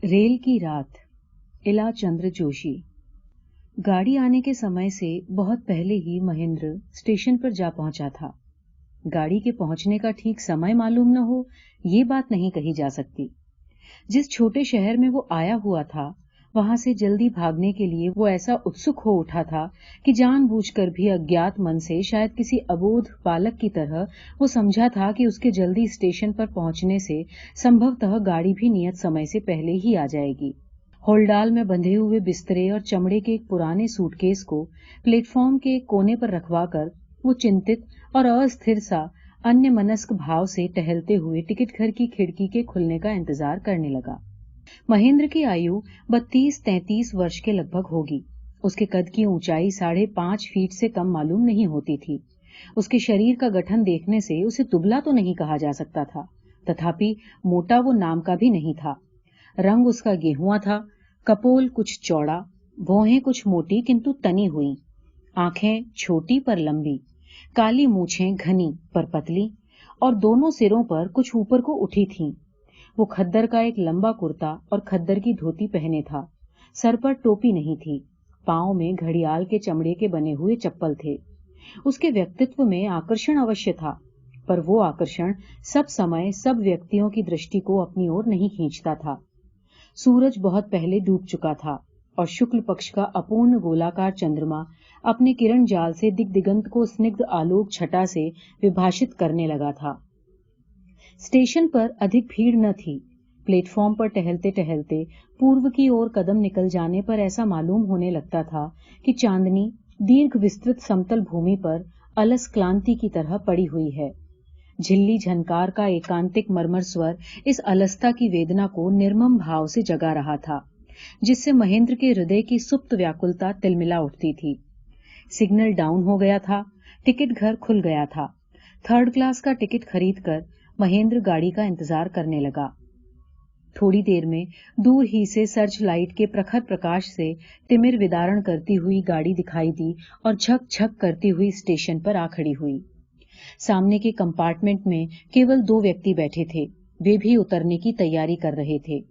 Rail की रात। इला चंद्र जोशी। गाड़ी आने के समय से बहुत पहले ही महेंद्र स्टेशन पर जा पहुंचा था। गाड़ी के पहुंचने का ठीक समय मालूम न हो, ये बात नहीं कही जा सकती। जिस छोटे शहर में वो आया हुआ था, वहां से जल्दी भागने के लिए वो ऐसा उत्सुक हो उठा था कि जानबूझकर भी अज्ञात मन से शायद किसी अबोध बालक की तरह वो समझा था कि उसके जल्दी स्टेशन पर पहुंचने से संभवतः गाड़ी भी नियत समय से पहले ही आ जाएगी। होल्डाल में बंधे हुए बिस्तरे और चमड़े के एक पुराने सूटकेस को प्लेटफॉर्म के एक कोने पर रखवाकर वो चिंतित और अस्थिर सा अन्य मनस्क भाव से टहलते हुए टिकट घर की खिड़की के खुलने का इंतजार करने लगा। महेंद्र की आयु 32-33 वर्ष के लगभग होगी। उसके कद की ऊंचाई 5.5 फीट से कम मालूम नहीं होती थी। उसके शरीर का गठन देखने से उसे दुबला तो नहीं कहा जा सकता था, तथापि मोटा वो नाम का भी नहीं था। रंग उसका गेहुआ था, कपोल कुछ चौड़ा, भौहें कुछ मोटी किंतु तनी हुई, आंखें छोटी पर लंबी, काली मूछें घनी पर पतली और दोनों सिरों पर कुछ ऊपर को उठी थीं। वो खद्दर का एक लंबा कुर्ता और खद्दर की धोती पहने था। सर पर टोपी नहीं थी। पांव में घड़ियाल के चमड़े के बने हुए चप्पल थे। उसके व्यक्तित्व में आकर्षण अवश्य था, पर वो आकर्षण सब समय सब व्यक्तियों की दृष्टि को अपनी ओर नहीं खींचता था। सूरज बहुत पहले डूब चुका था और शुक्ल पक्ष का अपूर्ण गोलाकार चंद्रमा अपने किरण जाल से दिग्दिगंत को स्निग्ध आलोक छटा से विभाषित करने लगा था। स्टेशन पर अधिक भीड़ न थी। प्लेटफॉर्म पर टहलते टहलते पूर्व की ओर कदम निकल जाने पर ऐसा मालूम होने लगता था कि चांदनी दीर्घ विस्तृत समतल भूमि पर अलस क्लांति की तरह पड़ी हुई है। झिल्ली झनकार का एकांतिक मर्मर स्वर इस अलसता की वेदना को निर्मम भाव से जगा रहा था, जिससे महेंद्र के हृदय की सुप्त व्याकुलता तिलमिला उठती थी। सिग्नल डाउन हो गया था। टिकट घर खुल गया था। थर्ड क्लास का टिकट खरीदकर महेंद्र गाड़ी का इंतजार करने लगा। थोड़ी देर में दूर ही से सर्च लाइट के प्रखर प्रकाश से तिमिर विदारण करती हुई गाड़ी दिखाई दी और झक झक करती हुई स्टेशन पर आ खड़ी हुई। सामने के कंपार्टमेंट में केवल 2 व्यक्ति बैठे थे। वे भी उतरने की तैयारी कर रहे थे।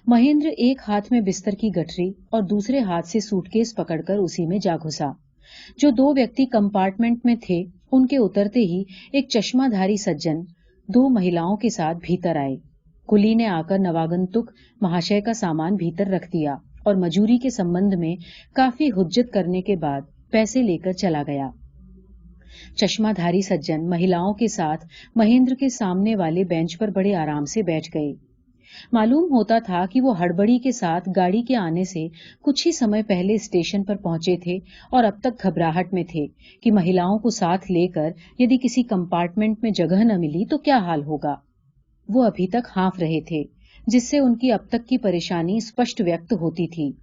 महेंद्र एक हाथ में बिस्तर की गठरी और दूसरे हाथ से सूटकेस पकड़कर उसी में जा घुसा। जो 2 व्यक्ति कंपार्टमेंट में थे, उनके उतरते ही एक चश्माधारी सज्जन 2 महिलाओं के साथ भीतर आए। कुली ने आकर नवागंतुक महाशय का सामान भीतर रख दिया और मजूरी के संबंध में काफी हुज्जत करने के बाद पैसे लेकर चला गया। चश्माधारी सज्जन महिलाओं के साथ महेंद्र के सामने वाले बेंच पर बड़े आराम से बैठ गए। मालूम होता था कि वो हड़बड़ी के साथ गाड़ी के आने से कुछ ही समय पहले स्टेशन पर पहुंचे थे और अब तक घबराहट में थे कि महिलाओं को साथ लेकर यदि किसी कंपार्टमेंट में जगह न मिली तो क्या हाल होगा। वो अभी तक हाँफ रहे थे, जिससे उनकी अब तक की परेशानी स्पष्ट व्यक्त होती थी।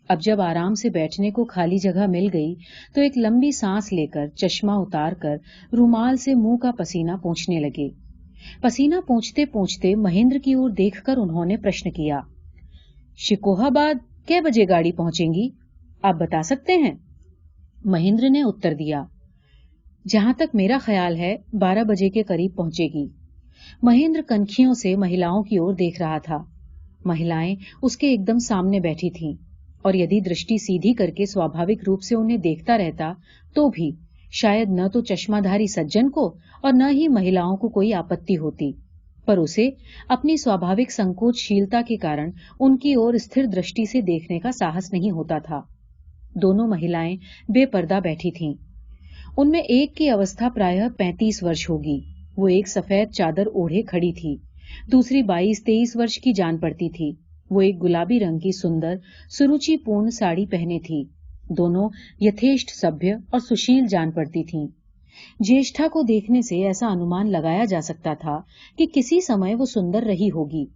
अब जब आराम से बैठने को खाली जगह मिल गई तो एक लंबी सांस लेकर चश्मा उतारकर रुमाल से मुंह का पसीना पोंछने लगे। पसीना पोंछते पोंछते महेंद्र की ओर देखकर उन्होंने प्रश्न किया, शिकोहाबाद कै बजे गाड़ी पहुंचेंगी, आप बता सकते हैं? महेंद्र ने उत्तर दिया, जहां तक मेरा ख्याल है 12 बजे के करीब पहुंचेगी। महेंद्र कनखियों से महिलाओं की ओर देख रहा था। महिलाएं उसके एकदम सामने बैठी थीं और यदि दृष्टि सीधी करके स्वाभाविक रूप से उन्हें देखता रहता तो भी शायद न तो चश्माधारी सज्जन को और न ही महिलाओं को कोई आपत्ति होती, पर उसे अपनी स्वाभाविक संकोचशीलता के कारण उनकी ओर स्थिर दृष्टि से देखने का साहस नहीं होता था। दोनों महिलाएं बेपर्दा बैठी थीं। उनमें एक की अवस्था प्रायः 35 वर्ष होगी। वो एक सफेद चादर ओढ़े खड़ी थी। दूसरी 22-23 वर्ष की जान पड़ती थी। वो एक गुलाबी रंग की सुंदर सुरुचिपूर्ण साड़ी पहने थी। दोनों यथेष्ट सभ्य और सुशील जान पड़ती थीं। ज्येष्ठा को देखने से ऐसा अनुमान लगाया जा सकता था कि किसी समय वो सुंदर रही होगी,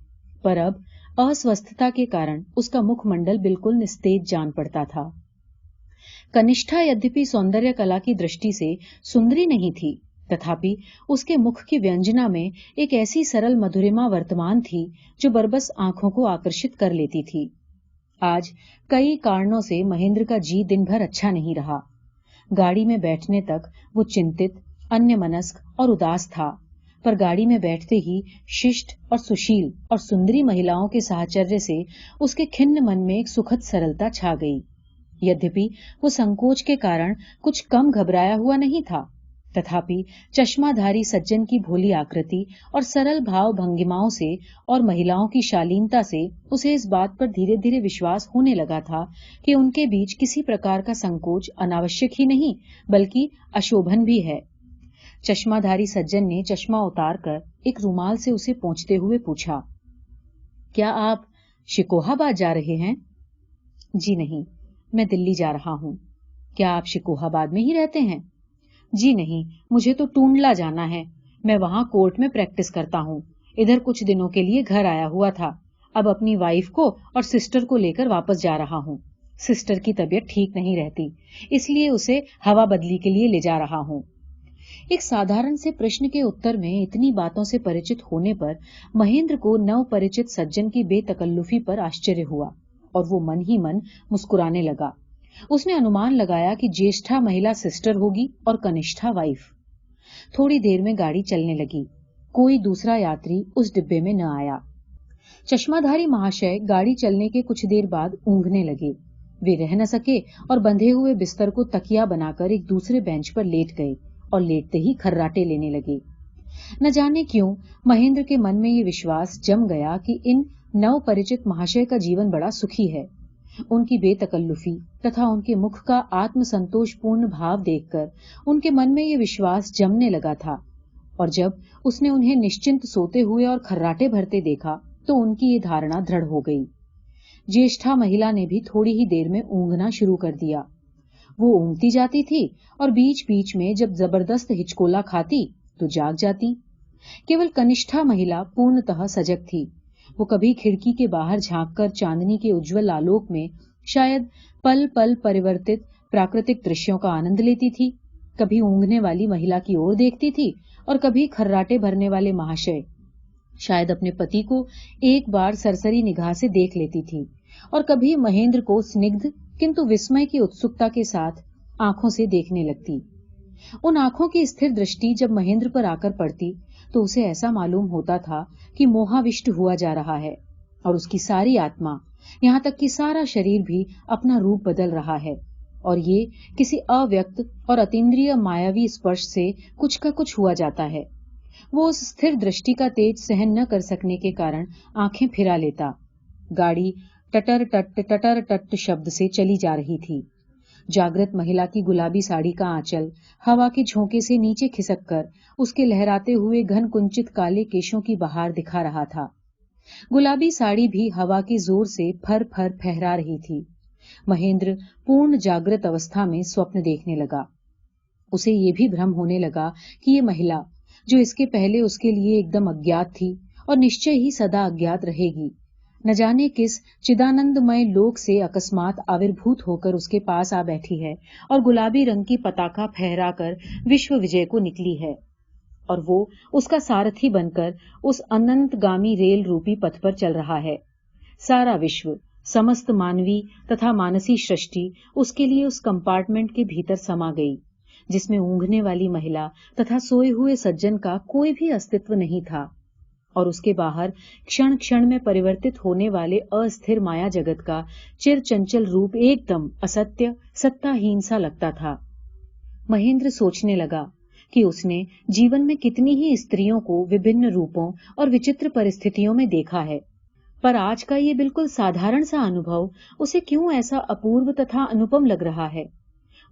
पर अब अस्वस्थता के कारण उसका मुखमंडल बिल्कुल निस्तेज जान पड़ता था। कनिष्ठा यद्यपि सौंदर्य कला की दृष्टि से सुंदरी नहीं थी, तथापि उसके मुख की व्यंजना में एक ऐसी सरल मधुरिमा वर्तमान थी जो बरबस आंखों को आकर्षित कर लेती थी। आज कई कारणों से महेंद्र का जी दिन भर अच्छा नहीं रहा। गाड़ी में बैठने तक वो चिंतित, अन्यमनस्क और उदास था। पर गाड़ी में बैठते ही शिष्ट और सुशील और सुंदरी महिलाओं के साहचर्य से उसके खिन्न मन में एक सुखद सरलता छा गई। यद्यपि वो संकोच के कारण कुछ कम घबराया हुआ नहीं था, तथापि चश्माधारी सज्जन की भोली आकृति और सरल भाव भंगिमाओं से और महिलाओं की शालीनता से उसे इस बात पर धीरे धीरे विश्वास होने लगा था कि उनके बीच किसी प्रकार का संकोच अनावश्यक ही नहीं बल्कि अशोभन भी है। चश्माधारी सज्जन ने चश्मा उतारकर एक रुमाल से उसे पोंछते हुए पूछा, क्या आप शिकोहाबाद जा रहे हैं? जी नहीं, मैं दिल्ली जा रहा हूँ। क्या आप शिकोहाबाद में ही रहते हैं? जी नहीं, मुझे तो टूंडला जाना है। मैं वहां कोर्ट में प्रैक्टिस करता हूँ। इधर कुछ दिनों के लिए घर आया हुआ था। अब अपनी वाइफ को और सिस्टर को लेकर वापस जा रहा हूँ। सिस्टर की तबीयत ठीक नहीं रहती, इसलिए उसे हवा बदली के लिए ले जा रहा हूँ। एक साधारण से प्रश्न के उत्तर में इतनी बातों से परिचित होने पर महेंद्र को नव परिचित सज्जन की बेतकल्लुफी पर आश्चर्य हुआ और वो मन ही मन मुस्कुराने लगा। उसने अनुमान लगाया कि ज्येष्ठा महिला सिस्टर होगी और कनिष्ठा वाइफ। थोड़ी देर में गाड़ी चलने लगी। कोई दूसरा यात्री उस डिब्बे में न आया। चश्माधारी महाशय गाड़ी चलने के कुछ देर बाद ऊँघने लगे। वे रह न सके और बंधे हुए बिस्तर को तकिया बनाकर एक दूसरे बेंच पर लेट गए और लेटते ही खर्राटे लेने लगे। न जाने क्यों महेंद्र के मन में ये विश्वास जम गया कि इन नव परिचित महाशय का जीवन बड़ा सुखी है। उनकी बेतकल्लुफी तथा उनके मुख का आत्मसंतोषपूर्ण भाव देखकर उनके मन में ये विश्वास जमने लगा था, और जब उसने उन्हें निश्चिंत सोते हुए और खर्राटे भरते देखा तो उनकी ये धारणा दृढ़ हो गई। ज्येष्ठा महिला ने भी थोड़ी ही देर में ऊँघना शुरू कर दिया। वो ऊँघती जाती थी और बीच बीच में जब जबरदस्त हिचकोला खाती तो जाग जाती। केवल कनिष्ठा महिला पूर्णतः सजग थी। वो कभी खिड़की के बाहर झांककर चांदनी के उज्जवल आलोक में शायद पल पल परिवर्तित प्राकृतिक दृश्यों का आनंद लेती थी, कभी ऊँघने वाली महिला की ओर देखती थी और कभी खर्राटे भरने वाले महाशय शायद अपने पति को एक बार सरसरी निगाह से देख लेती थी, और कभी महेंद्र को स्निग्ध किंतु विस्मय की उत्सुकता के साथ आंखों से देखने लगती। उन आंखों की स्थिर दृष्टि जब महेंद्र पर आकर पड़ती तो उसे ऐसा मालूम होता था कि मोहाविष्ट हुआ जा रहा है और उसकी सारी आत्मा, यहाँ तक कि सारा शरीर भी अपना रूप बदल रहा है, और ये किसी अव्यक्त और अतीन्द्रिय मायावी स्पर्श से कुछ का कुछ हुआ जाता है। वो उस स्थिर दृष्टि का तेज सहन न कर सकने के कारण आंखें फिरा लेता। गाड़ी टटर टट शब्द से चली जा रही थी। जागृत महिला की गुलाबी साड़ी का आंचल हवा के झोंके से नीचे खिसककर उसके लहराते हुए घन कुंचित काले केशों की बहार दिखा रहा था। गुलाबी साड़ी भी हवा के जोर से फर फर फहरा रही थी। महेंद्र पूर्ण जागृत अवस्था में स्वप्न देखने लगा। उसे ये भी भ्रम होने लगा कि ये महिला, जो इसके पहले उसके लिए एकदम अज्ञात थी और निश्चय ही सदा अज्ञात रहेगी, न जाने किस चिदानंदमय लोक से अकस्मात आविर्भूत होकर उसके पास आ बैठी है और गुलाबी रंग की पताका फहराकर विश्व विजय को निकली है, और वो उसका सारथी बनकर उस अनंतगामी रेल रूपी पथ पर चल रहा है। सारा विश्व, समस्त मानवी तथा मानसी सृष्टि उसके लिए उस कंपार्टमेंट के भीतर समा गई, जिसमें ऊँघने वाली महिला तथा सोए हुए सज्जन का कोई भी अस्तित्व नहीं था, और उसके बाहर क्षण क्षण में परिवर्तित होने वाले अस्थिर माया जगत का चिर चंचल रूप एकदम असत्य सत्ताहीन सा लगता था। महेंद्र सोचने लगा कि उसने जीवन में कितनी ही स्त्रियों को विभिन्न रूपों और विचित्र परिस्थितियों में देखा है, पर आज का ये बिल्कुल साधारण सा अनुभव उसे क्यों ऐसा अपूर्व तथा अनुपम लग रहा है।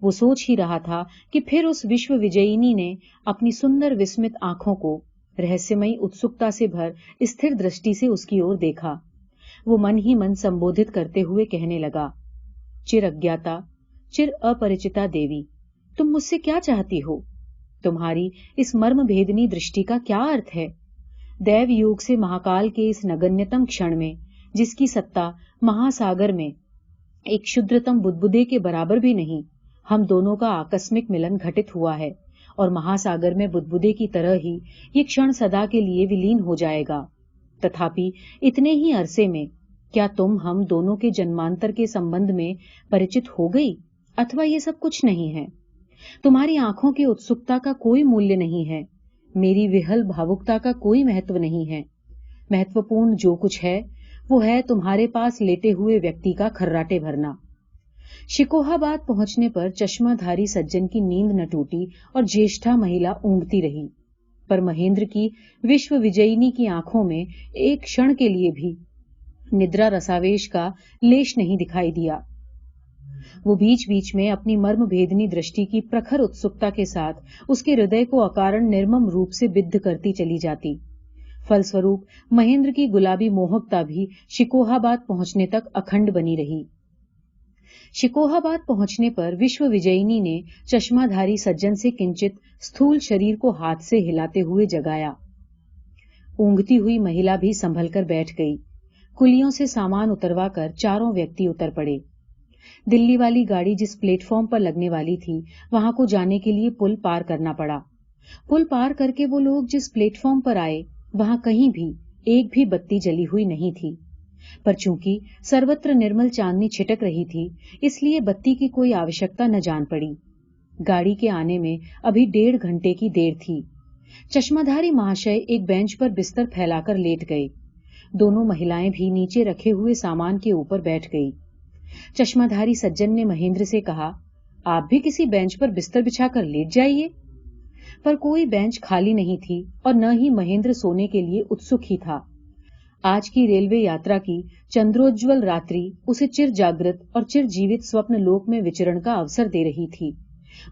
वो सोच ही रहा था कि फिर उस विश्व विजयिनी ने अपनी सुंदर विस्मित आंखों को रहस्यमयी उत्सुकता से भर स्थिर दृष्टि से उसकी ओर देखा। वो मन ही मन संबोधित करते हुए कहने लगा, चिर अज्ञाता, चिर अपरिचिता देवी, तुम मुझसे क्या चाहती हो? तुम्हारी इस मर्म भेदनी दृष्टि का क्या अर्थ है? दैव युग से महाकाल के इस नगण्यतम क्षण में, जिसकी सत्ता महासागर में एक क्षुद्रतम बुदबुदे के बराबर भी नहीं, हम दोनों का आकस्मिक मिलन घटित हुआ है, और महासागर में बुदबुदे की तरह ही ये क्षण सदा के लिए विलीन हो जाएगा। तथापि इतने ही अरसे में क्या तुम हम दोनों के जन्मांतर के संबंध में परिचित हो गई, अथवा ये सब कुछ नहीं है? तुम्हारी आंखों की उत्सुकता का कोई मूल्य नहीं है। मेरी विहल भावुकता का कोई महत्व नहीं है। महत्वपूर्ण जो कुछ है वो है तुम्हारे पास लेटे हुए व्यक्ति का खर्राटे भरना। शिकोहाबाद पहुंचने पर चश्माधारी सज्जन की नींद न टूटी और ज्येष्ठा महिला ऊँघती रही, पर महेंद्र की विश्व विजयिनी की आंखों में एक क्षण के लिए भी निद्रा रसावेश का लेश नहीं दिखाई दिया। वो बीच बीच में अपनी मर्म भेदनी दृष्टि की प्रखर उत्सुकता के साथ उसके हृदय को अकारण निर्मम रूप से बिद्ध करती चली जाती। फलस्वरूप महेंद्र की गुलाबी मोहकता भी शिकोहाबाद पहुंचने तक अखंड बनी रही। शिकोहाबाद पहुंचने पर विश्व विजयिनी ने चश्माधारी सज्जन से किंचित स्थूल शरीर को हाथ से हिलाते हुए जगाया। ऊँघती हुई महिला भी संभल कर बैठ गई। कुलियों से सामान उतरवाकर चारों व्यक्ति उतर पड़े। दिल्ली वाली गाड़ी जिस प्लेटफॉर्म पर लगने वाली थी, वहां को जाने के लिए पुल पार करना पड़ा। पुल पार करके वो लोग जिस प्लेटफॉर्म पर आए, वहां कहीं भी एक भी बत्ती जली हुई नहीं थी। पर चूंकि सर्वत्र निर्मल चांदनी छिटक रही थी, इसलिए बत्ती की कोई आवश्यकता न जान पड़ी। गाड़ी के आने में अभी 1.5 घंटे की देर थी। चश्माधारी महाशय एक बेंच पर बिस्तर फैलाकर लेट गए। दोनों महिलाएं भी नीचे रखे हुए सामान के ऊपर बैठ गई। चश्माधारी सज्जन ने महेंद्र से कहा, आप भी किसी बेंच पर बिस्तर बिछाकर लेट जाइए। पर कोई बेंच खाली नहीं थी और न ही महेंद्र सोने के लिए उत्सुक ही था। आज की रेलवे यात्रा की चंद्रोज्ज्वल रात्रि उसे चिर जागृत और चिर जीवित स्वप्न लोक में विचरण का अवसर दे रही थी।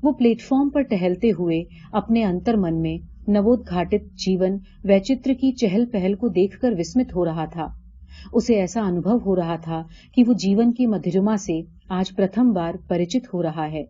वो प्लेटफॉर्म पर टहलते हुए अपने अंतर्मन में नवोद्घाटित जीवन वैचित्र की चहल पहल को देखकर विस्मित हो रहा था। उसे ऐसा अनुभव हो रहा था कि वो जीवन की मधुरिमा से आज प्रथम बार परिचित हो रहा है।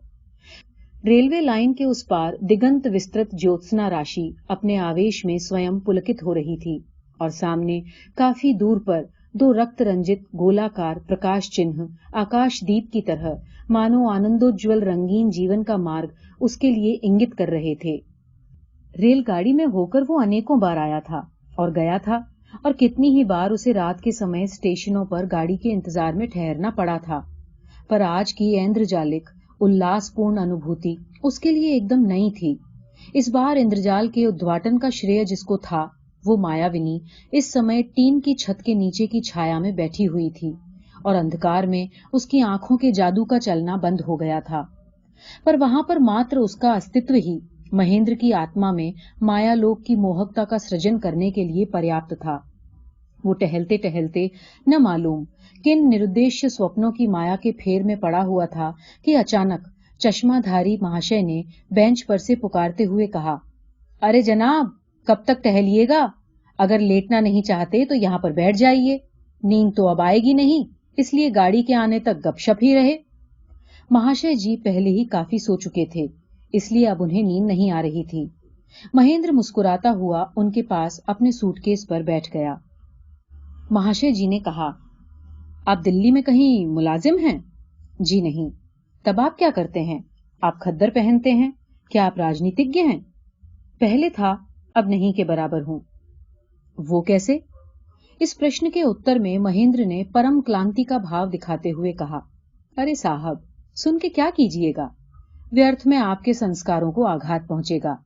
रेलवे लाइन के उस पार दिगंत विस्तृत ज्योत्सना राशि अपने आवेश में स्वयं पुलकित हो रही थी और सामने काफी दूर पर 2 रक्त रंजित गोलाकार प्रकाश चिन्ह आकाशदीप की तरह मानो आनंदोज्ज्वल रंगीन जीवन का मार्ग उसके लिए इंगित कर रहे थे। रेलगाड़ी में होकर वो अनेकों बार आया था और गया था, और कितनी ही बार उसे रात के समय स्टेशनों पर गाड़ी के इंतजार में ठहरना पड़ा था। पर आज की ऐन्द्रजालिक उल्लासपूर्ण अनुभूति उसके लिए एकदम नई थी। इस बार इंद्रजाल के उद्घाटन का श्रेय जिसको था, वो मायाविनी इस समय टीन की छत के नीचे की छाया में बैठी हुई थी और अंधकार में उसकी आंखों के जादू का चलना बंद हो गया था। पर वहां पर मात्र उसका अस्तित्व ही महेंद्र की आत्मा में मायालोक की मोहकता का सृजन करने के लिए पर्याप्त था। वो टहलते टहलते न मालूम किन निरुद्देश्य स्वप्नों की माया के फेर में पड़ा हुआ था कि अचानक चश्माधारी महाशय ने बेंच पर से पुकारते हुए कहा, अरे जनाब, कब तक टहलिएगा? अगर लेटना नहीं चाहते तो यहाँ पर बैठ जाइए। नींद तो अब आएगी नहीं, इसलिए गाड़ी के आने तक गपशप ही रहे। महाशय जी पहले ही काफी सो चुके थे, इसलिए अब उन्हें नींद नहीं आ रही थी। महेंद्र मुस्कुराता हुआ उनके पास अपने सूटकेस पर बैठ गया। महाशय जी ने कहा, आप दिल्ली में कहीं मुलाजिम हैं? जी नहीं। तब आप क्या करते हैं? आप खद्दर पहनते हैं। क्या आप राजनीतिज्ञ हैं? पहले था, अब नहीं के बराबर हूं। वो कैसे? इस प्रश्न के उत्तर में महेंद्र ने परम क्लांति का भाव दिखाते हुए कहा, अरे साहब, सुन के क्या कीजिएगा? व्यर्थ में आपके संस्कारों को आघात पहुंचेगा।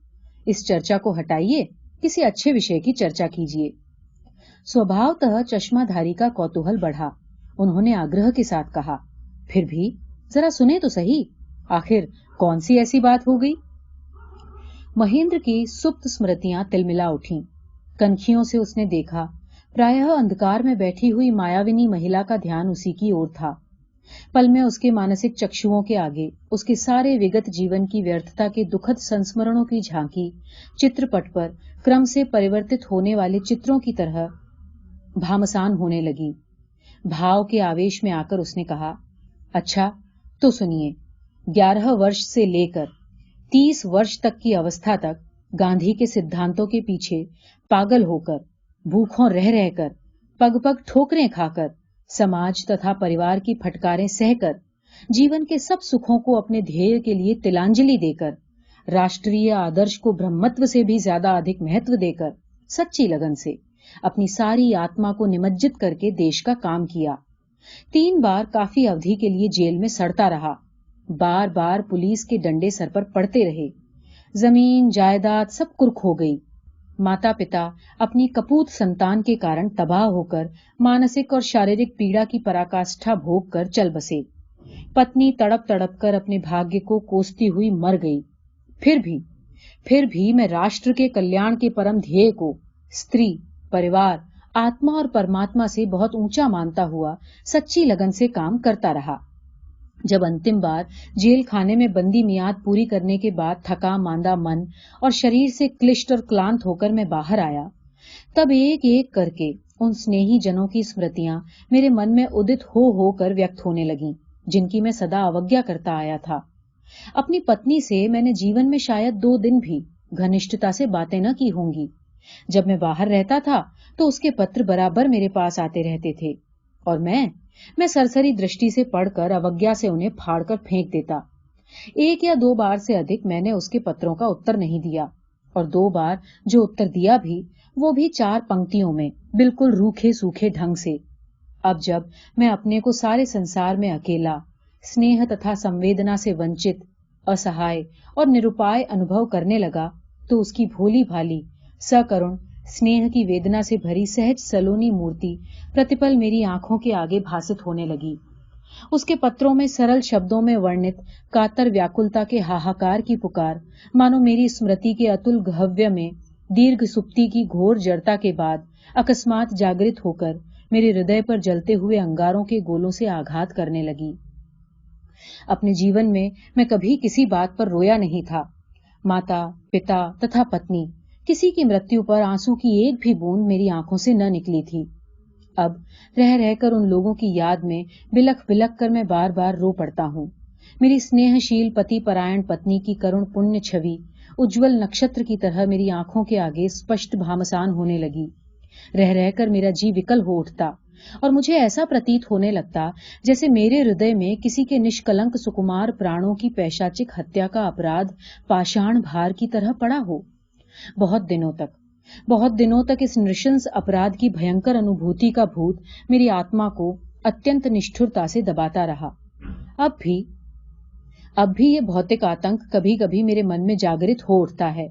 इस चर्चा को हटाइए, किसी अच्छे विषय की चर्चा कीजिए। स्वभावतः चश्माधारी का कौतूहल बढ़ा। उन्होंने आग्रह के साथ कहा, फिर भी जरा सुने तो सही, आखिर कौन सी ऐसी बात हो गई? महेंद्र की सुप्त स्मृतियां तिलमिला उठीं। कनखियों से उसने देखा, प्रायः अंधकार में बैठी हुई मायाविनी महिला का ध्यान उसी की ओर था। पल में उसके मानसिक चक्षुओं के आगे उसके सारे विगत जीवन की व्यर्थता के दुखद संस्मरणों की झांकी चित्रपट पर क्रम से परिवर्तित होने वाले चित्रों की तरह भामसान होने लगी। भाव के आवेश में आकर उसने कहा, अच्छा तो सुनिए, 11 वर्ष से लेकर 30 वर्ष तक की अवस्था तक गांधी के सिद्धांतों के पीछे पागल होकर, भूखों रह रहकर, पग पग ठोकरें खाकर, समाज तथा परिवार की फटकारें सहकर, जीवन के सब सुखों को अपने ध्येय के लिए तिलांजलि देकर, राष्ट्रीय आदर्श को ब्रह्मत्व से भी ज्यादा अधिक महत्व देकर, सच्ची लगन से अपनी सारी आत्मा को निमज्जित करके देश का काम किया। 3 बार काफी अवधि के लिए जेल में सड़ता रहा। बार बार पुलिस के डंडे सर पर पड़ते रहे। जमीन जायदाद सब कुर्क हो गई। माता पिता अपनी कपूत संतान के कारण तबाह होकर मानसिक और शारीरिक पीड़ा की पराकाष्ठा भोग कर चल बसे। पत्नी तड़प तड़प कर अपने भाग्य को कोसती हुई मर गई। फिर भी मैं राष्ट्र के कल्याण के परम ध्येय को स्त्री, परिवार, आत्मा और परमात्मा से बहुत ऊंचा मानता हुआ सच्ची लगन से काम करता रहा। जब अंतिम बार जेल खाने में बंदी मियाद पूरी करने के बाद थका मांदा मन और शरीर से क्लिष्ट और क्लांत होकर मैं बाहर आया, तब एक एक करके उन स्नेही जनों की स्मृतियां मेरे मन में उदित हो कर व्यक्त होने लगीं, जिनकी मैं सदा अवज्ञा करता आया था। अपनी पत्नी से मैंने जीवन में शायद 2 दिन भी घनिष्ठता से बातें न की होंगी। जब मैं बाहर रहता था तो उसके पत्र बराबर मेरे पास आते रहते थे और मैं सरसरी दृष्टि से पढ़कर अवज्ञा से उन्हें फाड़कर फेंक देता। 1 या 2 बार से अधिक मैंने उसके पत्रों का उत्तर नहीं दिया और 2 बार जो उत्तर दिया भी, वो भी 4 पंक्तियों में, बिल्कुल रूखे सूखे ढंग से। अब जब मैं अपने को सारे संसार में अकेला, स्नेह तथा संवेदना से वंचित, असहाय और निरुपाय अनुभव करने लगा, तो उसकी भोली भाली, सकरुण, स्नेह की वेदना से भरी सहज सलोनी मूर्ति प्रतिपल मेरी आंखों के आगे भासित होने लगी। उसके पत्रों में सरल शब्दों में वर्णित कातर व्याकुलता के हाहाकार की पुकार मानो मेरी स्मृति के अतुल गहव्य में दीर्घ सुप्ति की घोर जड़ता के बाद अकस्मात जागृत होकर मेरे हृदय पर जलते हुए अंगारों के गोलों से आघात करने लगी। अपने जीवन में मैं कभी किसी बात पर रोया नहीं था। माता, पिता तथा पत्नी, किसी की मृत्यु पर आंसू की एक भी बूंद मेरी आंखों से न निकली थी। अब रह रहकर उन लोगों की याद में बिलख बिलख कर मैं बार बार रो पड़ता हूँ। मेरी स्नेहशील पति परायण पत्नी की करुण पुण्य छवि उज्जवल नक्षत्र की तरह मेरी आंखों के आगे स्पष्ट भामसान होने लगी। रह रहकर मेरा जी विकल हो उठता और मुझे ऐसा प्रतीत होने लगता जैसे मेरे हृदय में किसी के निष्कलंक सुकुमार प्राणों की पैशाचिक हत्या का अपराध पाषाण भार की तरह पड़ा हो। बहुत दिनों तक इस नृशंस अपराध की भयंकर अनुभूति का भूत मेरी आत्मा को अत्यंत निष्ठुरता से दबाता रहा। अब भी ये भौतिक आतंक कभी कभी मेरे मन में जागृत हो उठता है।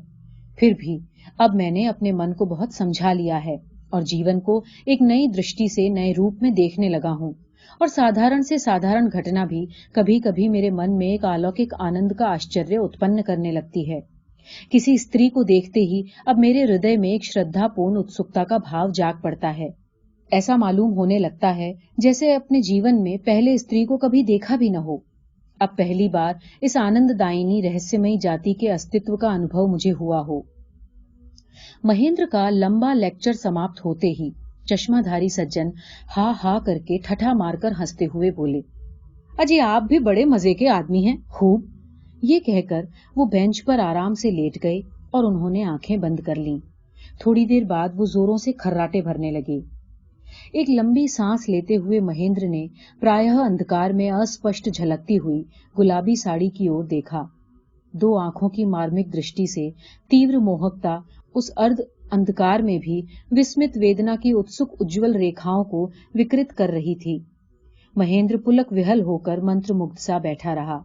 फिर भी अब मैंने अपने मन को बहुत समझा लिया है और जीवन को एक नई दृष्टि से नए रूप में देखने लगा हूँ और साधारण से साधारण घटना भी कभी कभी मेरे मन में एक अलौकिक आनंद का आश्चर्य उत्पन्न करने लगती है। किसी स्त्री को देखते ही अब मेरे हृदय में एक श्रद्धापूर्ण उत्सुकता का भाव जाग पड़ता है। ऐसा मालूम होने लगता है जैसे अपने जीवन में पहले स्त्री को कभी देखा भी न हो। अब पहली बार इस आनंददायिनी रहस्यमयी जाति के अस्तित्व का अनुभव मुझे हुआ हो। महेंद्र का लंबा लेक्चर समाप्त होते ही चश्माधारी सज्जन हा हा करके ठठा मारकर हंसते हुए बोले, अजी आप भी बड़े मजे के आदमी हैं, खूब। ये कहकर वो बेंच पर आराम से लेट गए और उन्होंने आंखें बंद कर लीं। थोड़ी देर बाद वो जोरों से खर्राटे भरने लगे। एक लंबी सांस लेते हुए महेंद्र ने प्रायः अंधकार में अस्पष्ट झलकती हुई गुलाबी साड़ी की ओर देखा। 2 आंखों की मार्मिक दृष्टि से तीव्र मोहकता उस अर्ध अंधकार में भी विस्मित वेदना की उत्सुक उज्जवल रेखाओं को विकृत कर रही थी। महेंद्र पुलक विहल होकर मंत्रमुग्ध सा बैठा रहा।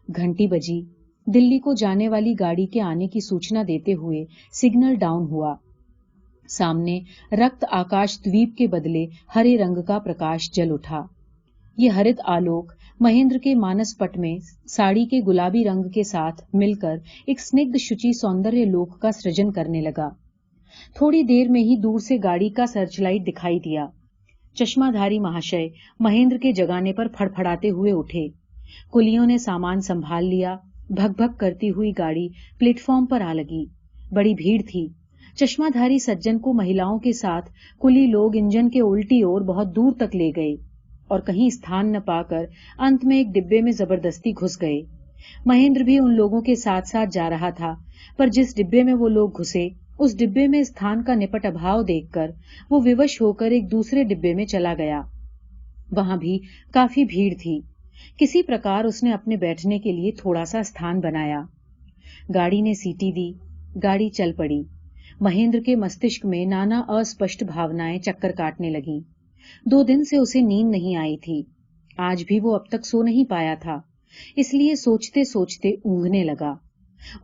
घंटी बजी। दिल्ली को जाने वाली गाड़ी के आने की सूचना देते हुए सिग्नल डाउन हुआ। सामने रक्त आकाश द्वीप के बदले हरे रंग का प्रकाश जल उठा। ये हरित आलोक महेंद्र के मानस पट में साड़ी के गुलाबी रंग के साथ मिलकर एक स्निग्ध शुचि सौंदर्य लोक का सृजन करने लगा। थोड़ी देर में ही दूर से गाड़ी का सर्चलाइट दिखाई दिया। चश्माधारी महाशय महेंद्र के जगाने पर फड़फड़ाते हुए उठे। कुलियों ने सामान संभाल लिया। भग-भग करती हुई गाड़ी प्लेटफॉर्म पर आ लगी। बड़ी भीड़ थी। चश्माधारी सज्जन को महिलाओं के साथ कुली लोग इंजन के उल्टी ओर बहुत दूर तक ले गए और कहीं स्थान न पाकर अंत में एक डिब्बे में जबरदस्ती घुस गए। महेंद्र भी उन लोगों के साथ साथ जा रहा था, पर जिस डिब्बे में वो लोग घुसे उस डिब्बे में स्थान का निपट अभाव देखकर वो विवश होकर एक दूसरे डिब्बे में चला गया। वहां भी काफी भीड़ थी। किसी प्रकार उसने अपने बैठने के लिए थोड़ा सा स्थान बनाया। गाड़ी ने सीटी दी। गाड़ी चल पड़ी। महेंद्र के मस्तिष्क में नाना अस्पष्ट भावनाएं चक्कर काटने लगी। 2 दिन से उसे नींद नहीं आई थी। आज भी वो अब तक सो नहीं पाया था, इसलिए सोचते सोचते ऊँघने लगा।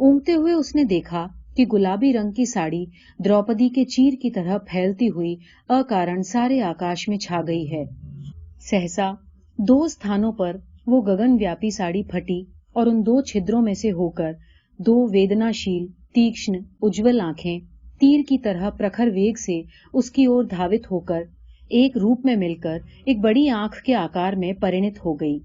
ऊँघते हुए उसने देखा कि गुलाबी रंग की साड़ी द्रौपदी के चीर की तरह फैलती हुई अकारण सारे आकाश में छा गई है। सहसा 2 स्थानों पर वो गगनव्यापी साड़ी फटी और उन 2 छिद्रों में से होकर 2 वेदनाशील, तीक्ष्ण, उज्जवल आंखें तीर की तरह प्रखर वेग से उसकी ओर धावित होकर एक रूप में मिलकर एक बड़ी आंख के आकार में परिणित हो गई।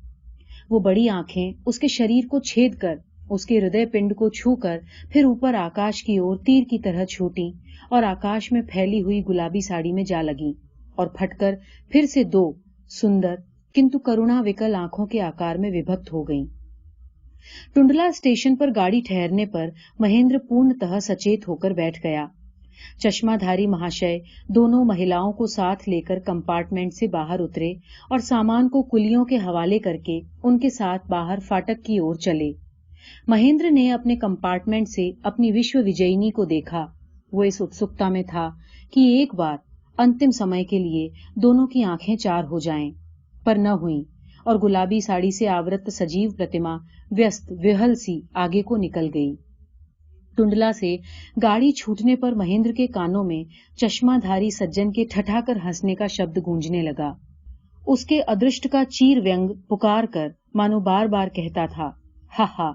वो बड़ी आंखें उसके शरीर को छेद कर, उसके हृदय पिंड को छूकर फिर ऊपर आकाश की ओर तीर की तरह छूटी और आकाश में फैली हुई गुलाबी साड़ी में जा लगी और फटकर फिर से 2 सुंदर किंतु करुणा विकल आंखों के आकार में विभक्त हो गईं। टुंडला स्टेशन पर गाड़ी ठहरने पर महेंद्र पूर्णतः सचेत होकर बैठ गया। चश्माधारी महाशय दोनों महिलाओं को साथ लेकर कंपार्टमेंट से बाहर उतरे और सामान को कुलियों के हवाले करके उनके साथ बाहर फाटक की ओर चले। महेंद्र ने अपने कंपार्टमेंट से अपनी विश्व विजयिनी को देखा। वो इस उत्सुकता में था कि एक बार अंतिम समय के लिए दोनों की आंखें चार हो जाएं, पर न हुई और गुलाबी साड़ी से आवृत सजीव प्रतिमा व्यस्त विहल सी आगे को निकल गई। टुंडला से गाड़ी छूटने पर महेंद्र के कानों में चश्माधारी सज्जन के ठठाकर हंसने का शब्द गूंजने लगा। उसके अदृष्ट का चीर व्यंग पुकार कर मानो बार बार कहता था, हा हा,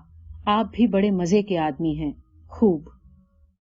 आप भी बड़े मजे के आदमी हैं, खूब।